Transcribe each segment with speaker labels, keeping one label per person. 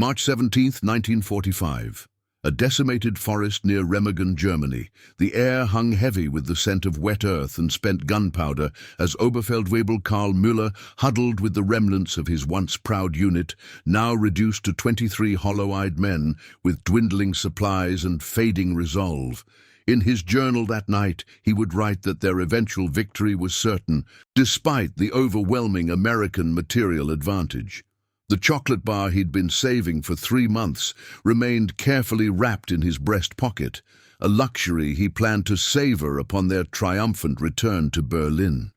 Speaker 1: March 17, 1945. A decimated forest near Remagen, Germany. The air hung heavy with the scent of wet earth and spent gunpowder as Oberfeldwebel Karl Müller huddled with the remnants of his once proud unit, now reduced to 23 hollow-eyed men with dwindling supplies and fading resolve. In his journal that night, he would write that their eventual victory was certain, despite the overwhelming American material advantage. The chocolate bar he'd been saving for 3 months remained carefully wrapped in his breast pocket, a luxury he planned to savor upon their triumphant return to Berlin.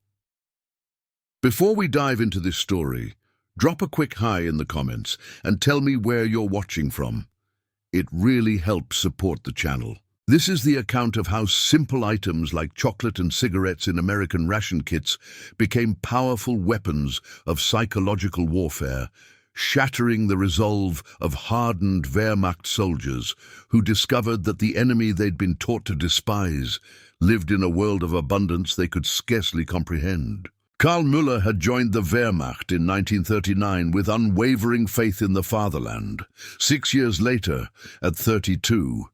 Speaker 1: Before we dive into this story, drop a quick hi in the comments and tell me where you're watching from. It really helps support the channel. This is the account of how simple items like chocolate and cigarettes in American ration kits became powerful weapons of psychological warfare, shattering the resolve of hardened Wehrmacht soldiers who discovered that the enemy they'd been taught to despise lived in a world of abundance they could scarcely comprehend. Karl Müller had joined the Wehrmacht in 1939 with unwavering faith in the fatherland. 6 years later, at 32,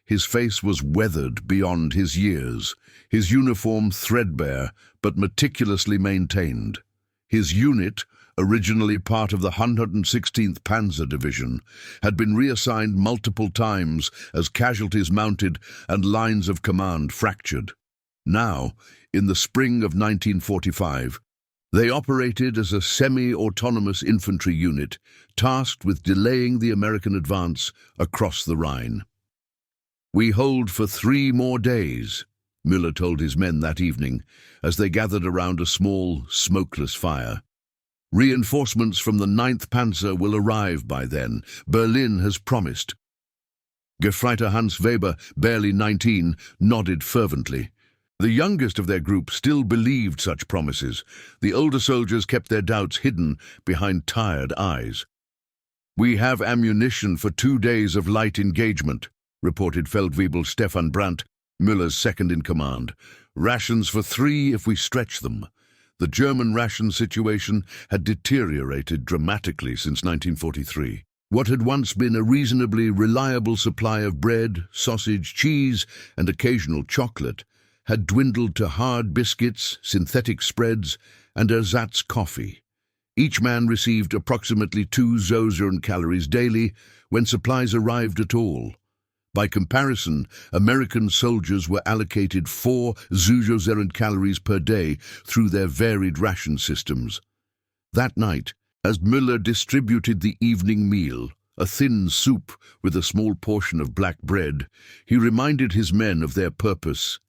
Speaker 1: his face was weathered beyond his years, his uniform threadbare but meticulously maintained. His unit, originally part of the 116th Panzer Division, had been reassigned multiple times as casualties mounted and lines of command fractured. Now, in the spring of 1945, they operated as a semi-autonomous infantry unit tasked with delaying the American advance across the Rhine. "We hold for 3 more days," Müller told his men that evening as they gathered around a small, smokeless fire. "Reinforcements from the 9th Panzer will arrive by then. Berlin has promised." Gefreiter Hans Weber, barely 19, nodded fervently. The youngest of their group still believed such promises. The older soldiers kept their doubts hidden behind tired eyes. "We have ammunition for 2 days of light engagement," reported Feldwebel Stefan Brandt, Müller's second-in-command. "Rations for 3 if we stretch them." The German ration situation had deteriorated dramatically since 1943. What had once been a reasonably reliable supply of bread, sausage, cheese, and occasional chocolate had dwindled to hard biscuits, synthetic spreads, and ersatz coffee. Each man received approximately 2 Zosern calories daily when supplies arrived at all. By comparison, American soldiers were allocated 4 Zosern calories per day through their varied ration systems. That night, as Müller distributed the evening meal, a thin soup with a small portion of black bread, he reminded his men of their purpose.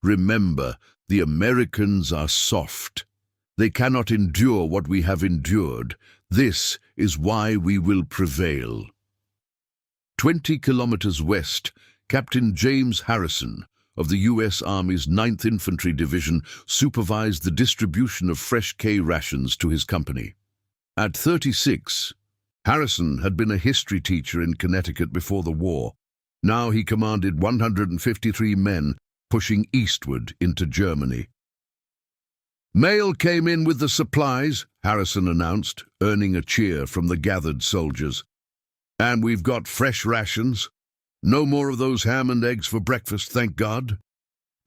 Speaker 1: "Remember, the Americans are soft. They cannot endure what we have endured. This is why we will prevail." 20 kilometers west, Captain James Harrison of the U.S. Army's 9th Infantry Division supervised the distribution of fresh K rations to his company. At 36, Harrison had been a history teacher in Connecticut before the war. Now he commanded 153 men pushing eastward into Germany. "Mail came in with the supplies," Harrison announced, earning a cheer from the gathered soldiers. "And we've got fresh rations. No more of those ham and eggs for breakfast, thank God."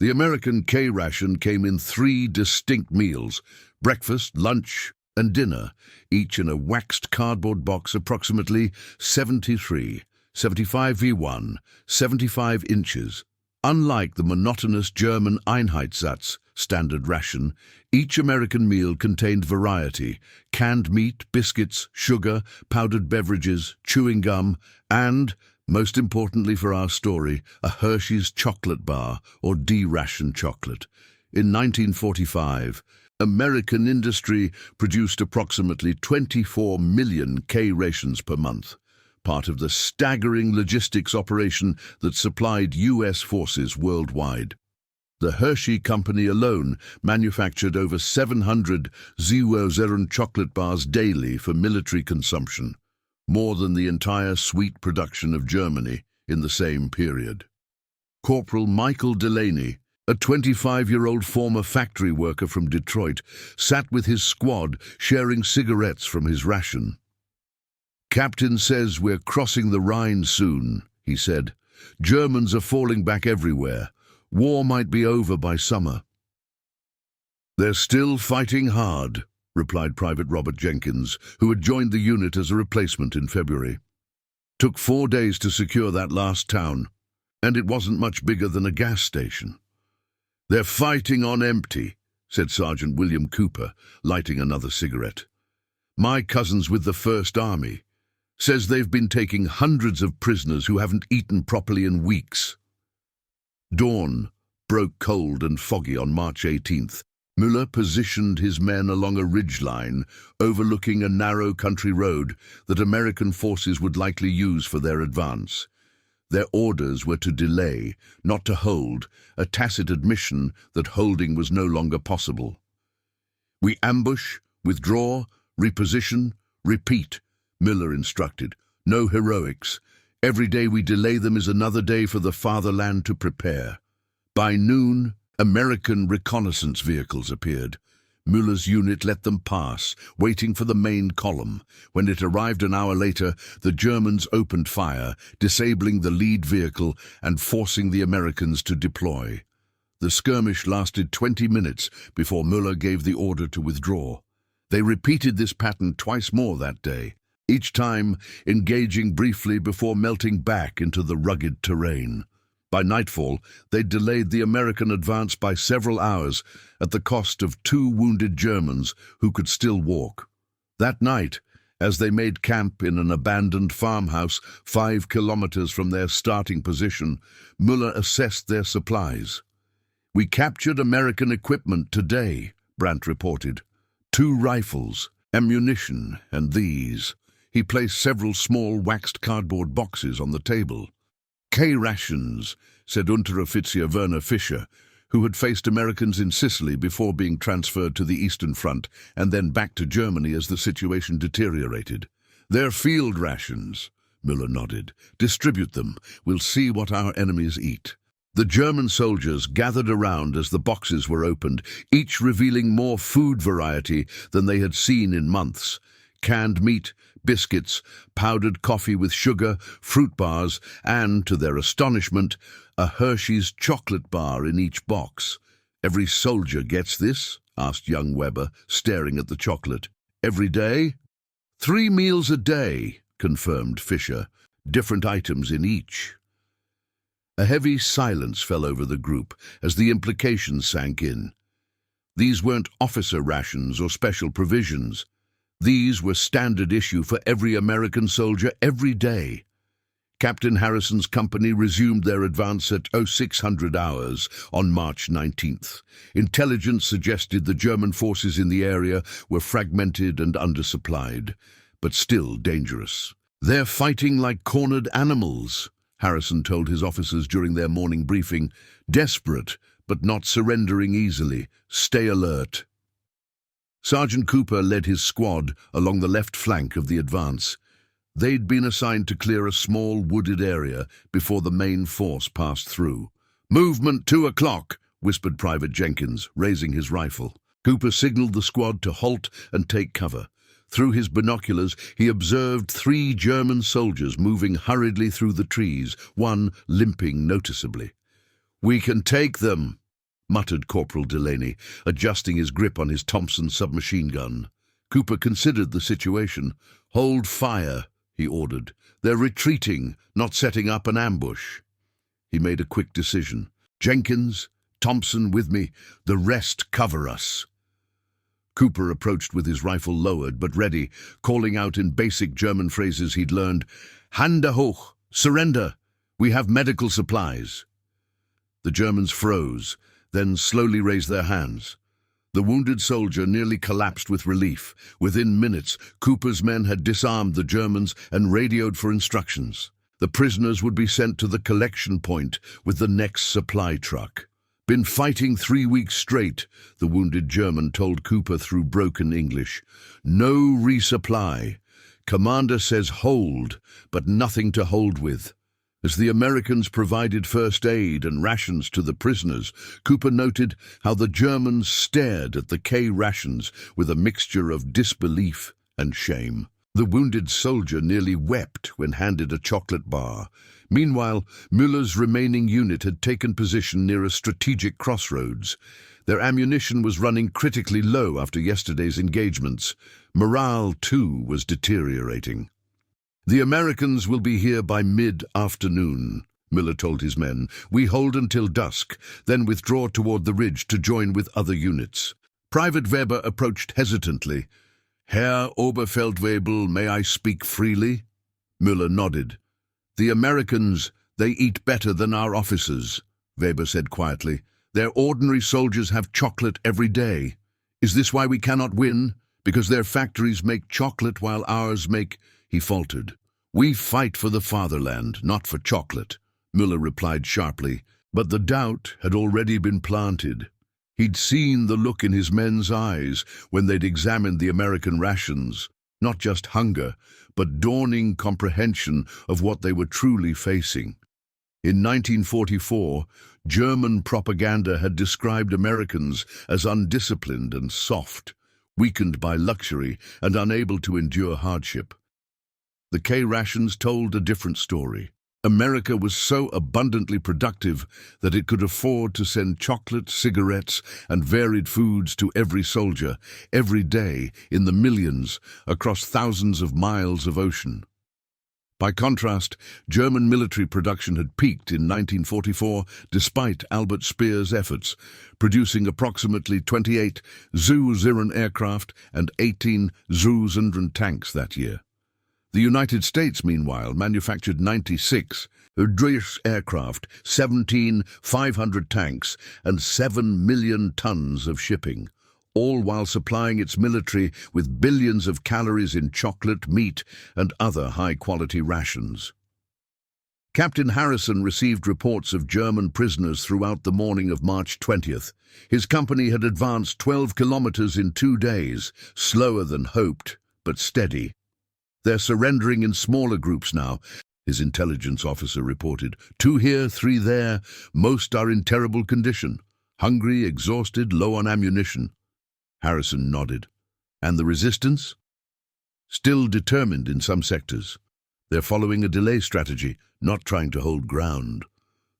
Speaker 1: The American K ration came in 3 distinct meals: breakfast, lunch, and dinner, each in a waxed cardboard box approximately 75 v1, 75 inches. Unlike the monotonous German Einheitssatz standard ration, each American meal contained variety: canned meat, biscuits, sugar, powdered beverages, chewing gum, and, most importantly for our story, a Hershey's chocolate bar or D-ration chocolate. In 1945, American industry produced approximately 24 million K rations per month, part of the staggering logistics operation that supplied U.S. forces worldwide. The Hershey Company alone manufactured over 700 Zosern chocolate bars daily for military consumption, more than the entire sweet production of Germany in the same period. Corporal Michael Delaney, a 25-year-old former factory worker from Detroit, sat with his squad sharing cigarettes from his ration. "Captain says we're crossing the Rhine soon," he said. "Germans are falling back everywhere. War might be over by summer." "They're still fighting hard," replied Private Robert Jenkins, who had joined the unit as a replacement in February. "Took 4 days to secure that last town, and it wasn't much bigger than a gas station." "They're fighting on empty," said Sergeant William Cooper, lighting another cigarette. "My cousin's with the First Army. Says they've been taking hundreds of prisoners who haven't eaten properly in weeks." Dawn broke cold and foggy on March 18th. Müller positioned his men along a ridgeline overlooking a narrow country road that American forces would likely use for their advance. Their orders were to delay, not to hold, a tacit admission that holding was no longer possible. "We ambush, withdraw, reposition, repeat," Müller instructed. "No heroics. Every day we delay them is another day for the fatherland to prepare." By noon, American reconnaissance vehicles appeared. Müller's unit let them pass, waiting for the main column. When it arrived an hour later, the Germans opened fire, disabling the lead vehicle and forcing the Americans to deploy. The skirmish lasted 20 minutes before Müller gave the order to withdraw. They repeated this pattern twice more that day, each time engaging briefly before melting back into the rugged terrain. By nightfall, they delayed the American advance by several hours at the cost of 2 wounded Germans who could still walk. That night, as they made camp in an abandoned farmhouse 5 kilometers from their starting position, Müller assessed their supplies. "We captured American equipment today," Brandt reported. 2 rifles, ammunition, and these. He placed several small waxed cardboard boxes on the table. "K-rations," said Unteroffizier Werner Fischer, who had faced Americans in Sicily before being transferred to the Eastern Front and then back to Germany as the situation deteriorated. "They're field rations." Müller nodded. "Distribute them. We'll see what our enemies eat." The German soldiers gathered around as the boxes were opened, each revealing more food variety than they had seen in months. Canned meat, biscuits, powdered coffee with sugar, fruit bars, and, to their astonishment, a Hershey's chocolate bar in each box. "Every soldier gets this?" asked young Weber, staring at the chocolate. "Every day?" 3 meals a day, confirmed Fischer, different items in each. A heavy silence fell over the group as the implications sank in. These weren't officer rations or special provisions. These were standard issue for every American soldier every day. Captain Harrison's company resumed their advance at 0600 hours on March 19th. Intelligence suggested the German forces in the area were fragmented and undersupplied, but still dangerous. "They're fighting like cornered animals," Harrison told his officers during their morning briefing. "Desperate, but not surrendering easily. Stay alert." Sergeant Cooper led his squad along the left flank of the advance. They'd been assigned to clear a small wooded area before the main force passed through. "Movement 2 o'clock, whispered Private Jenkins, raising his rifle. Cooper signaled the squad to halt and take cover. Through his binoculars, he observed 3 German soldiers moving hurriedly through the trees, one limping noticeably. "We can take them," muttered Corporal Delaney, adjusting his grip on his Thompson submachine gun. Cooper considered the situation. "Hold fire," he ordered. "They're retreating, not setting up an ambush." He made a quick decision. "Jenkins, Thompson with me. The rest cover us." Cooper approached with his rifle lowered but ready, calling out in basic German phrases he'd learned, "Hände hoch! Surrender! We have medical supplies!" The Germans froze, then slowly raised their hands. The wounded soldier nearly collapsed with relief. Within minutes, Cooper's men had disarmed the Germans and radioed for instructions. The prisoners would be sent to the collection point with the next supply truck. "Been fighting 3 weeks straight," the wounded German told Cooper through broken English. "No resupply. Commander says hold, but nothing to hold with." As the Americans provided first aid and rations to the prisoners, Cooper noted how the Germans stared at the K rations with a mixture of disbelief and shame. The wounded soldier nearly wept when handed a chocolate bar. Meanwhile, Müller's remaining unit had taken position near a strategic crossroads. Their ammunition was running critically low after yesterday's engagements. Morale, too, was deteriorating. "The Americans will be here by mid-afternoon," Müller told his men. "We hold until dusk, then withdraw toward the ridge to join with other units." Private Weber approached hesitantly. "Herr Oberfeldwebel, may I speak freely?" Müller nodded. "The Americans, they eat better than our officers," Weber said quietly. "Their ordinary soldiers have chocolate every day. Is this why we cannot win? Because their factories make chocolate while ours make—" He faltered. "We fight for the fatherland, not for chocolate," Müller replied sharply. But the doubt had already been planted. He'd seen the look in his men's eyes when they'd examined the American rations, not just hunger, but dawning comprehension of what they were truly facing. In 1944, German propaganda had described Americans as undisciplined and soft, weakened by luxury and unable to endure hardship. The K-rations told a different story. America was so abundantly productive that it could afford to send chocolate, cigarettes, and varied foods to every soldier, every day, in the millions, across thousands of miles of ocean. By contrast, German military production had peaked in 1944 despite Albert Speer's efforts, producing approximately 28 Zu-100 aircraft and 18 Zu-100 tanks that year. The United States, meanwhile, manufactured 96 Diaries aircraft, 17 500 tanks, and 7 million tons of shipping, all while supplying its military with billions of calories in chocolate, meat, and other high-quality rations. Captain Harrison received reports of German prisoners throughout the morning of March 20th. His company had advanced 12 kilometers in 2 days, slower than hoped, but steady. "They're surrendering in smaller groups now," his intelligence officer reported. "2 here, 3 there. Most are in terrible condition. Hungry, exhausted, low on ammunition." Harrison nodded. "And the resistance?" "Still determined in some sectors. They're following a delay strategy, not trying to hold ground."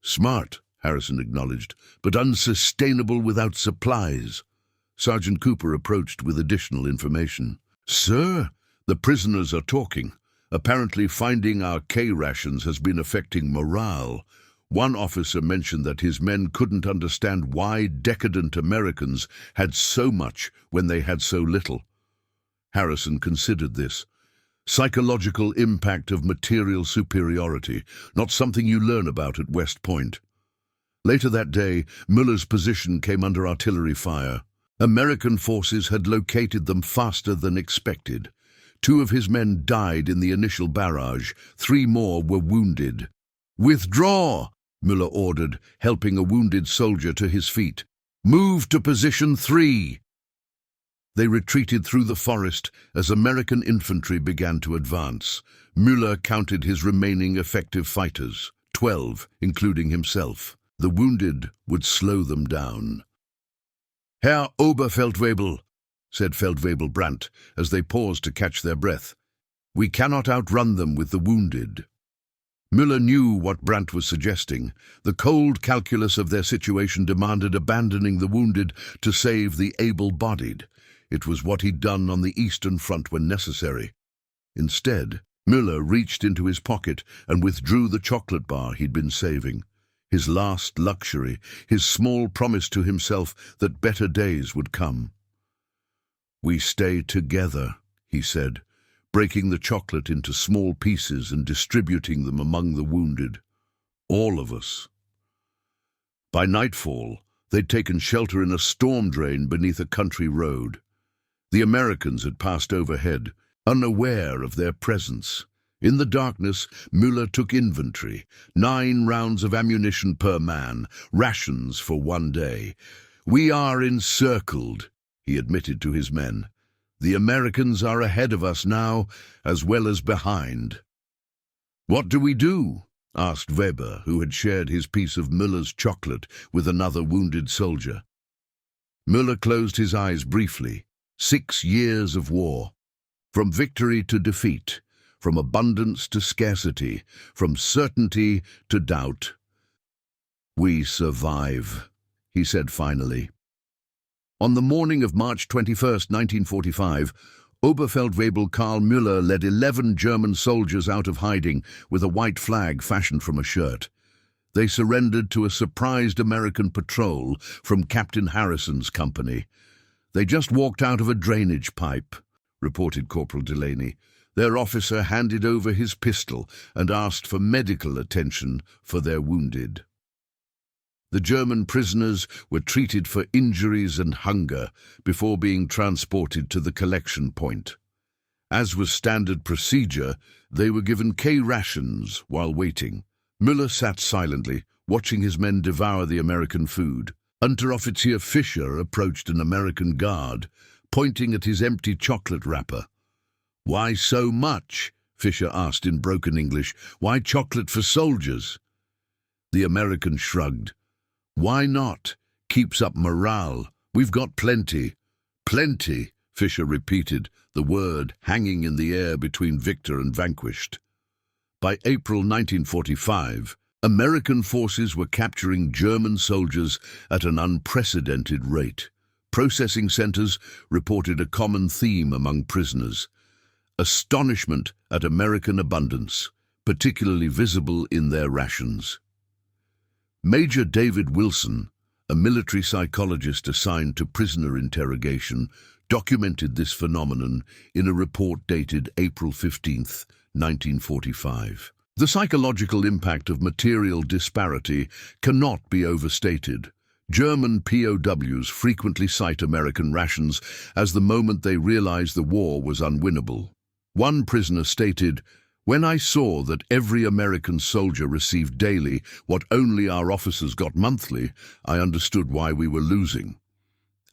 Speaker 1: "Smart," Harrison acknowledged, "but unsustainable without supplies." Sergeant Cooper approached with additional information. "Sir, the prisoners are talking. Apparently finding our K-rations has been affecting morale. One officer mentioned that his men couldn't understand why decadent Americans had so much when they had so little." Harrison considered this. Psychological impact of material superiority, not something you learn about at West Point. Later that day, Müller's position came under artillery fire. American forces had located them faster than expected. 2 of his men died in the initial barrage. 3 more were wounded. "Withdraw!" Müller ordered, helping a wounded soldier to his feet. "Move to position 3!" They retreated through the forest as American infantry began to advance. Müller counted his remaining effective fighters, 12, including himself. The wounded would slow them down. "Herr Oberfeldwebel," said Feldwebel Brandt, as they paused to catch their breath, "we cannot outrun them with the wounded." Müller knew what Brandt was suggesting. The cold calculus of their situation demanded abandoning the wounded to save the able-bodied. It was what he'd done on the Eastern Front when necessary. Instead, Müller reached into his pocket and withdrew the chocolate bar he'd been saving. His last luxury, his small promise to himself that better days would come. "We stay together," he said, breaking the chocolate into small pieces and distributing them among the wounded. "All of us." By nightfall, they'd taken shelter in a storm drain beneath a country road. The Americans had passed overhead, unaware of their presence. In the darkness, Müller took inventory, 9 rounds of ammunition per man, rations for 1 day. "We are encircled," he admitted to his men. "The Americans are ahead of us now, as well as behind." "What do we do?" asked Weber, who had shared his piece of Müller's chocolate with another wounded soldier. Müller closed his eyes briefly. 6 years of war. From victory to defeat, from abundance to scarcity, from certainty to doubt. "We survive," he said finally. On the morning of March 21st, 1945, Oberfeldwebel Karl Müller led 11 German soldiers out of hiding with a white flag fashioned from a shirt. They surrendered to a surprised American patrol from Captain Harrison's company. "They just walked out of a drainage pipe," reported Corporal Delaney. "Their officer handed over his pistol and asked for medical attention for their wounded." The German prisoners were treated for injuries and hunger before being transported to the collection point. As was standard procedure, they were given K-rations while waiting. Müller sat silently, watching his men devour the American food. Unteroffizier Fischer approached an American guard, pointing at his empty chocolate wrapper. "Why so much?" Fischer asked in broken English. "Why chocolate for soldiers?" The American shrugged. "Why not? Keeps up morale. We've got plenty." "Plenty," Fischer repeated, the word hanging in the air between victor and vanquished. By April 1945, American forces were capturing German soldiers at an unprecedented rate. Processing centers reported a common theme among prisoners: astonishment at American abundance, particularly visible in their rations. Major David Wilson, a military psychologist assigned to prisoner interrogation, documented this phenomenon in a report dated April 15, 1945. The psychological impact of material disparity cannot be overstated. German POWs frequently cite American rations as the moment they realized the war was unwinnable. One prisoner stated, "When I saw that every American soldier received daily what only our officers got monthly, I understood why we were losing."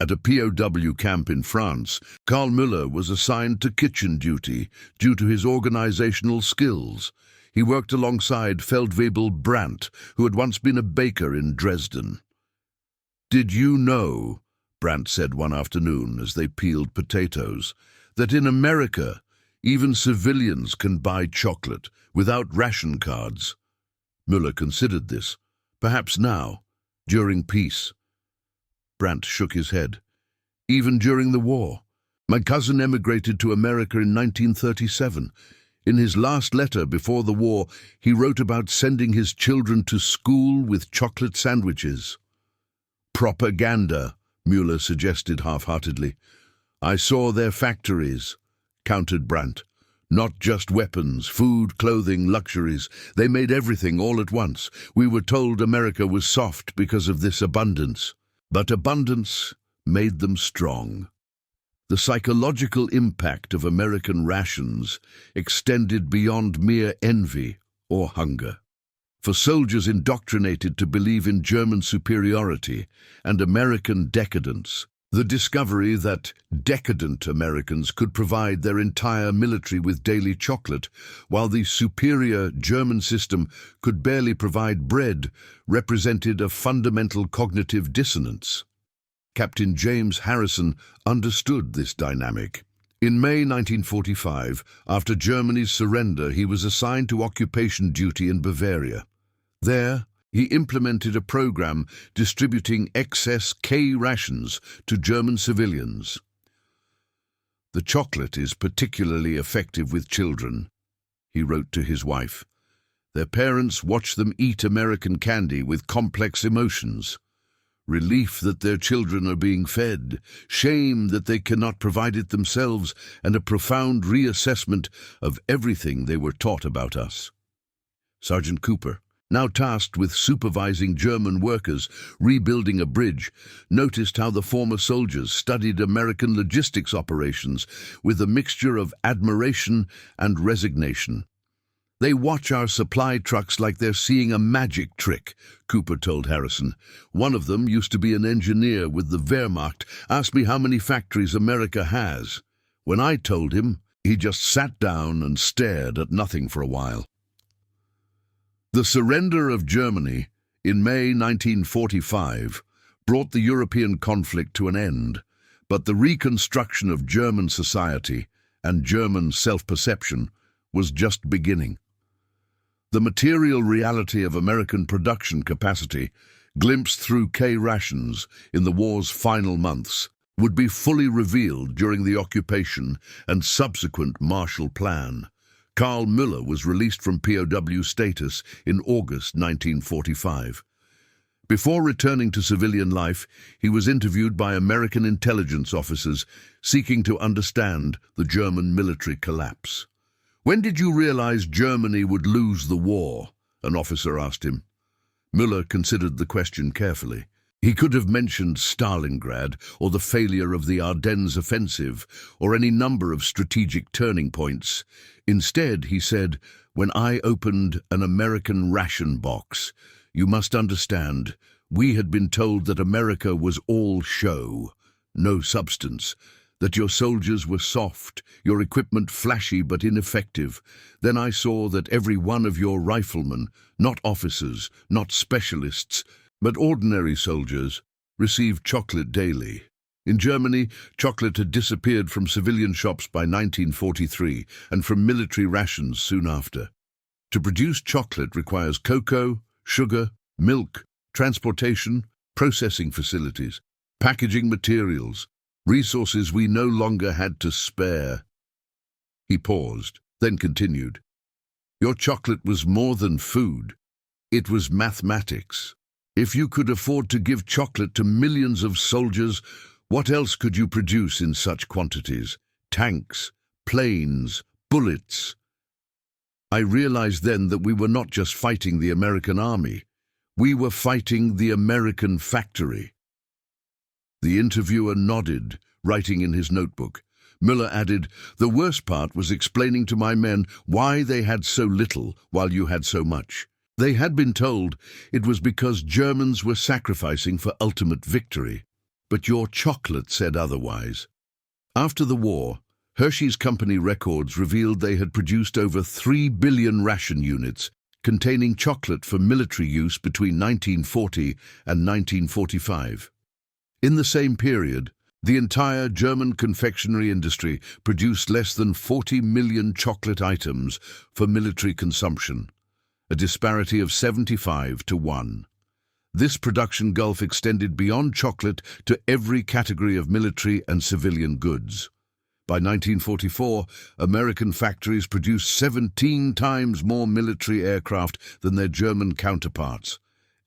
Speaker 1: At a POW camp in France, Karl Müller was assigned to kitchen duty due to his organizational skills. He worked alongside Feldwebel Brandt, who had once been a baker in Dresden. "Did you know," Brandt said one afternoon as they peeled potatoes, "that in America, even civilians can buy chocolate without ration cards?" Müller considered this. Perhaps now, during peace. Brandt shook his head. "Even during the war. My cousin emigrated to America in 1937. In his last letter before the war, he wrote about sending his children to school with chocolate sandwiches." "Propaganda," Müller suggested half-heartedly. "I saw their factories," countered Brandt. "Not just weapons, food, clothing, luxuries. They made everything all at once. We were told America was soft because of this abundance. But abundance made them strong." The psychological impact of American rations extended beyond mere envy or hunger. For soldiers indoctrinated to believe in German superiority and American decadence, the discovery that decadent Americans could provide their entire military with daily chocolate, while the superior German system could barely provide bread, represented a fundamental cognitive dissonance. Captain James Harrison understood this dynamic. In May 1945, after Germany's surrender, he was assigned to occupation duty in Bavaria. There, he implemented a program distributing excess K rations to German civilians. "The chocolate is particularly effective with children," he wrote to his wife. "Their parents watch them eat American candy with complex emotions. Relief that their children are being fed, shame that they cannot provide it themselves, and a profound reassessment of everything they were taught about us." Sergeant Cooper, now tasked with supervising German workers rebuilding a bridge, noticed how the former soldiers studied American logistics operations with a mixture of admiration and resignation. "They watch our supply trucks like they're seeing a magic trick," Cooper told Harrison. "One of them used to be an engineer with the Wehrmacht, asked me how many factories America has. When I told him, he just sat down and stared at nothing for a while." The surrender of Germany in May 1945 brought the European conflict to an end, but the reconstruction of German society and German self-perception was just beginning. The material reality of American production capacity, glimpsed through K-rations in the war's final months, would be fully revealed during the occupation and subsequent Marshall Plan. Karl Müller was released from POW status in August 1945. Before returning to civilian life, he was interviewed by American intelligence officers seeking to understand the German military collapse. "When did you realize Germany would lose the war?" an officer asked him. Müller considered the question carefully. He could have mentioned Stalingrad or the failure of the Ardennes offensive or any number of strategic turning points. Instead, he said, "When I opened an American ration box, you must understand, we had been told that America was all show, no substance, that your soldiers were soft, your equipment flashy but ineffective. Then I saw that every one of your riflemen, not officers, not specialists, but ordinary soldiers, received chocolate daily." In Germany, chocolate had disappeared from civilian shops by 1943 and from military rations soon after. To produce chocolate requires cocoa, sugar, milk, transportation, processing facilities, packaging materials, resources we no longer had to spare. He paused, then continued. "Your chocolate was more than food. It was mathematics. If you could afford to give chocolate to millions of soldiers, what else could you produce in such quantities? Tanks, planes, bullets." I realized then that we were not just fighting the American army. We were fighting the American factory. The interviewer nodded, writing in his notebook. Müller added, "The worst part was explaining to my men why they had so little while you had so much. They had been told it was because Germans were sacrificing for ultimate victory. But your chocolate said otherwise." After the war, Hershey's company records revealed they had produced over 3 billion ration units containing chocolate for military use between 1940 and 1945. In the same period, the entire German confectionery industry produced less than 40 million chocolate items for military consumption, a disparity of 75 to 1. This production gulf extended beyond chocolate to every category of military and civilian goods. By 1944, American factories produced 17 times more military aircraft than their German counterparts,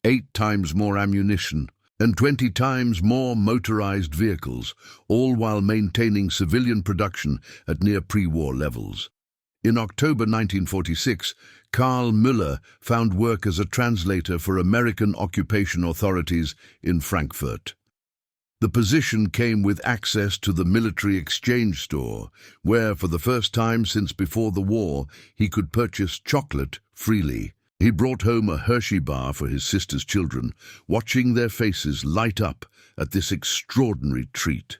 Speaker 1: 8 times more ammunition, and 20 times more motorized vehicles, all while maintaining civilian production at near pre-war levels. In October 1946, Karl Müller found work as a translator for American occupation authorities in Frankfurt. The position came with access to the military exchange store, where, for the first time since before the war, he could purchase chocolate freely. He brought home a Hershey bar for his sister's children, watching their faces light up at this extraordinary treat.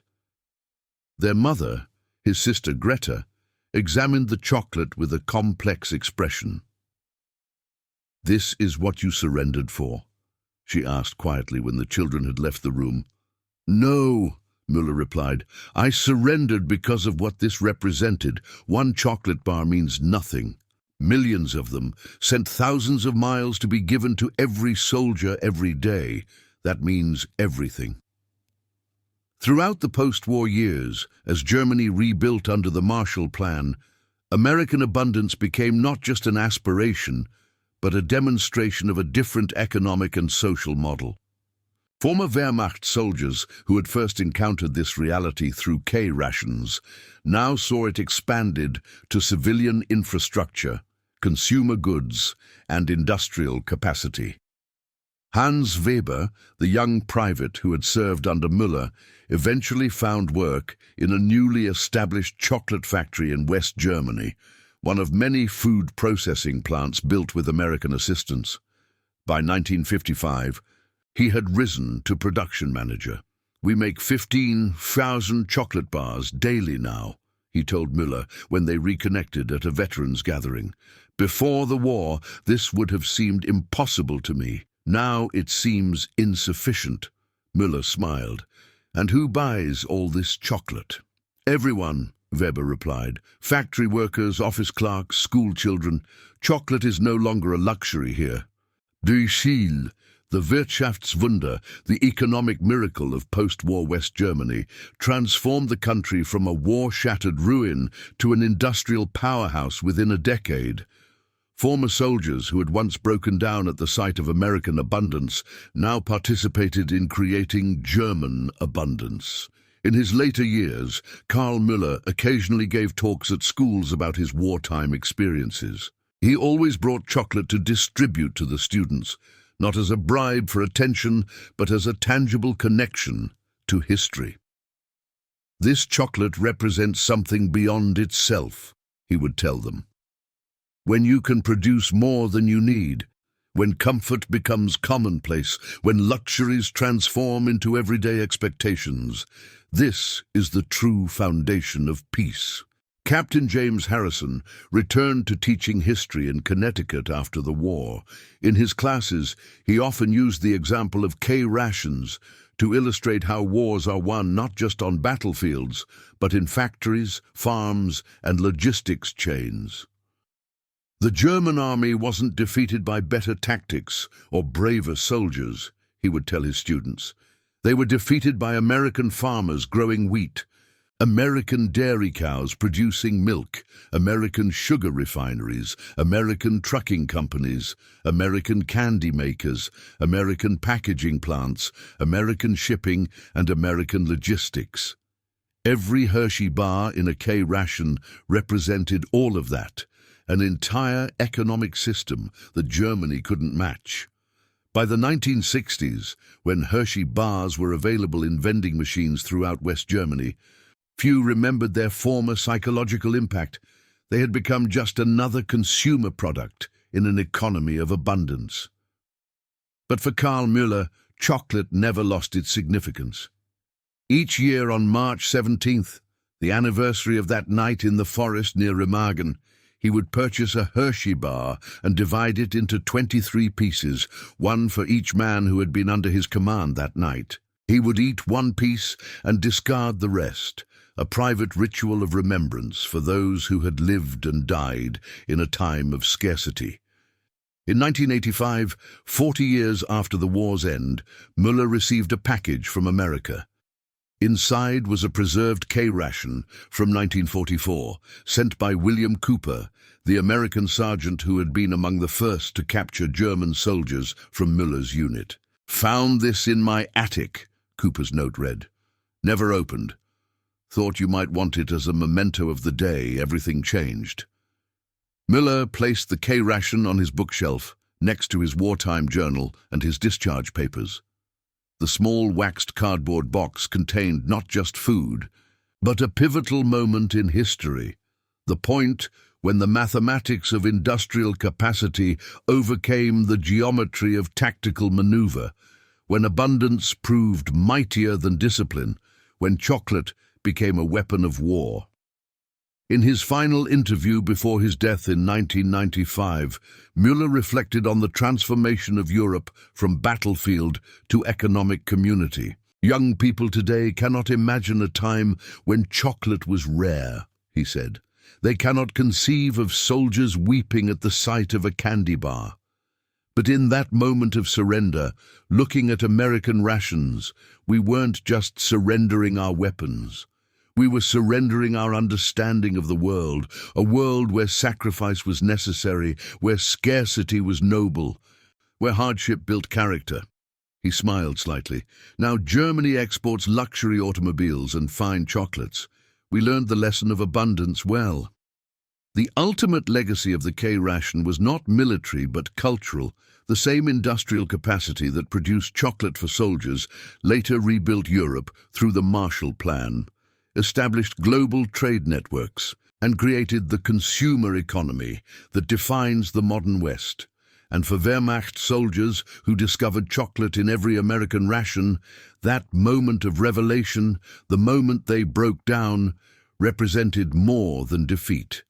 Speaker 1: Their mother, his sister Greta, examined the chocolate with a complex expression. "This is what you surrendered for?" she asked quietly when the children had left the room. "No," Müller replied. "I surrendered because of what this represented. One chocolate bar means nothing. Millions of them, sent thousands of miles to be given to every soldier every day. That means everything." Throughout the post-war years, as Germany rebuilt under the Marshall Plan, American abundance became not just an aspiration, but a demonstration of a different economic and social model. Former Wehrmacht soldiers who had first encountered this reality through K-rations now saw it expanded to civilian infrastructure, consumer goods, and industrial capacity. Hans Weber, the young private who had served under Müller, eventually found work in a newly established chocolate factory in West Germany, one of many food processing plants built with American assistance. By 1955, he had risen to production manager. "We make 15,000 chocolate bars daily now," he told Müller when they reconnected at a veterans gathering. "Before the war, this would have seemed impossible to me. Now it seems insufficient." Müller smiled. "And who buys all this chocolate?" "Everyone," Weber replied. Factory workers, office clerks, school children. Chocolate is no longer a luxury here. Die Ziel, the Wirtschaftswunder, the economic miracle of post-war West Germany, transformed the country from a war-shattered ruin to an industrial powerhouse within a decade. Former soldiers who had once broken down at the sight of American abundance now participated in creating German abundance. In his later years, Karl Müller occasionally gave talks at schools about his wartime experiences. He always brought chocolate to distribute to the students, not as a bribe for attention, but as a tangible connection to history. This chocolate represents something beyond itself, he would tell them. When you can produce more than you need, when comfort becomes commonplace, when luxuries transform into everyday expectations, this is the true foundation of peace. Captain James Harrison returned to teaching history in Connecticut after the war. In his classes, he often used the example of K-rations to illustrate how wars are won not just on battlefields, but in factories, farms, and logistics chains. The German army wasn't defeated by better tactics or braver soldiers, he would tell his students. They were defeated by American farmers growing wheat, American dairy cows producing milk, American sugar refineries, American trucking companies, American candy makers, American packaging plants, American shipping, and American logistics. Every Hershey bar in a K ration represented all of that, an entire economic system that Germany couldn't match. By the 1960s, when Hershey bars were available in vending machines throughout West Germany, few remembered their former psychological impact. They had become just another consumer product in an economy of abundance. But for Karl Müller, chocolate never lost its significance. Each year on March 17th, the anniversary of that night in the forest near Remagen, he would purchase a Hershey bar and divide it into 23 pieces, one for each man who had been under his command that night. He would eat one piece and discard the rest, a private ritual of remembrance for those who had lived and died in a time of scarcity. In 1985, 40 years after the war's end, Müller received a package from America. Inside was a preserved K-ration from 1944, sent by William Cooper, the American sergeant who had been among the first to capture German soldiers from Müller's unit. "Found this in my attic," Cooper's note read. "Never opened. Thought you might want it as a memento of the day everything changed." Müller placed the K-ration on his bookshelf, next to his wartime journal and his discharge papers. The small waxed cardboard box contained not just food, but a pivotal moment in history, the point when the mathematics of industrial capacity overcame the geometry of tactical maneuver, when abundance proved mightier than discipline, when chocolate became a weapon of war. In his final interview before his death in 1995, Müller reflected on the transformation of Europe from battlefield to economic community. "Young people today cannot imagine a time when chocolate was rare," he said. "They cannot conceive of soldiers weeping at the sight of a candy bar. But in that moment of surrender, looking at American rations, we weren't just surrendering our weapons. We were surrendering our understanding of the world, a world where sacrifice was necessary, where scarcity was noble, where hardship built character." He smiled slightly. "Now Germany exports luxury automobiles and fine chocolates. We learned the lesson of abundance well." The ultimate legacy of the K-ration was not military but cultural. The same industrial capacity that produced chocolate for soldiers later rebuilt Europe through the Marshall Plan, established global trade networks, and created the consumer economy that defines the modern West. And for Wehrmacht soldiers who discovered chocolate in every American ration, that moment of revelation, the moment they broke down, represented more than defeat.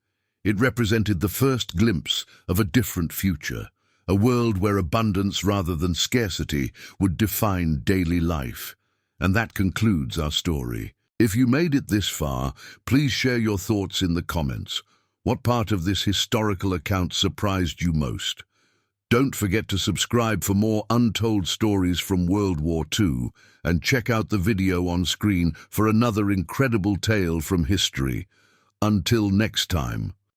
Speaker 1: It represented the first glimpse of a different future, a world where abundance rather than scarcity would define daily life. And that concludes our story. If you made it this far, please share your thoughts in the comments. What part of this historical account surprised you most? Don't forget to subscribe for more untold stories from World War II, and check out the video on screen for another incredible tale from history. Until next time.